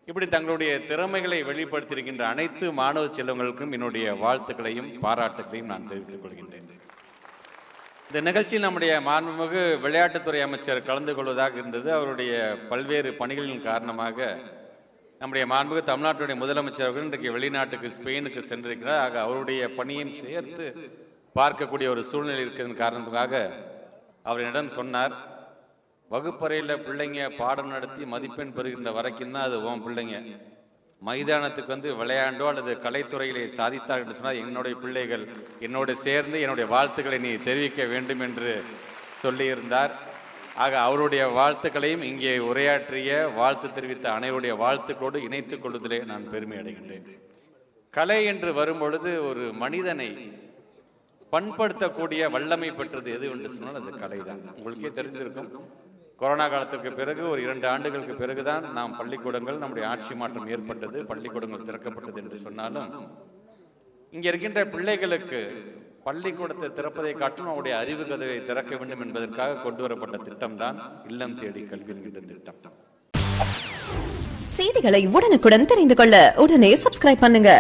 இப்படி தங்களுடைய திறமைகளை வெளிப்படுத்தியிருக்கின்ற அனைத்து மாணவ செல்வங்களுக்கும் என்னுடைய வாழ்த்துக்களையும் பாராட்டுகளையும் நான் தெரிவித்துக் கொள்கின்றேன். இந்த நிகழ்ச்சியில் நம்முடைய மாண்புமிகு விளையாட்டுத்துறை அமைச்சர் கலந்து கொள்வதாக இருந்தது. அவருடைய பல்வேறு பணிகளின் காரணமாக நம்முடைய மாண்புமிகு தமிழ்நாட்டுடைய முதலமைச்சர் அவர்கள் இன்றைக்கு வெளிநாட்டுக்கு ஸ்பெயினுக்கு சென்றிருக்கிறார். ஆக அவருடைய பணியையும் சேர்த்து பார்க்கக்கூடிய ஒரு சூழ்நிலை இருக்கிறது காரணத்துக்காக அவர் என்னிடம் சொன்னார், வகுப்பறையில் பிள்ளைங்க பாடம் நடத்தி மதிப்பெண் பெறுகின்ற வரைக்கும் தான் அது உன் பிள்ளைங்க, மைதானத்துக்கு விளையாண்டோ அல்லது கலைத்துறையிலே சாதித்தார் என்று சொன்னால் என்னுடைய பிள்ளைகள் என்னோடு சேர்ந்து என்னுடைய வாழ்த்துக்களை நீ தெரிவிக்க வேண்டும் என்று சொல்லியிருந்தார். ஆக அவருடைய வாழ்த்துக்களையும் இங்கே உரையாற்றிய வாழ்த்து தெரிவித்த அனைவருடைய வாழ்த்துக்களோடு இணைத்துக் கொள்வதிலே நான் பெருமை அடைகின்றேன். கலை என்று வரும்பொழுது ஒரு மனிதனை பண்படுத்தக்கூடிய வல்லமை பெற்றது எது என்று சொன்னால் அது கலை தான். உங்களுக்கே தெரிஞ்சிருக்கும், கொரோனா காலத்திற்கு பிறகு ஒரு 2 ஆண்டுகளுக்கு பிறகுதான் நாம் பள்ளிக்கூடங்கள் நம்முடைய ஆட்சி மாற்றம் ஏற்பட்டது, பள்ளிக்கூடங்கள் திறக்கப்பட்டது என்று சொன்னாலும் இங்கே இருக்கின்ற பிள்ளைகளுக்கு பள்ளிக்கூடத்தை திறப்பதை காட்டும் அவருடைய அறிவு கதவை திறக்க வேண்டும் என்பதற்காக கொண்டு வரப்பட்ட திட்டம் தான் இல்லம் தேடி கல்வி என்கின்ற திட்டம். செய்திகளை உடனுக்குடன் தெரிந்து கொள்ள உடனே சப்ஸ்கிரைப் பண்ணுங்க.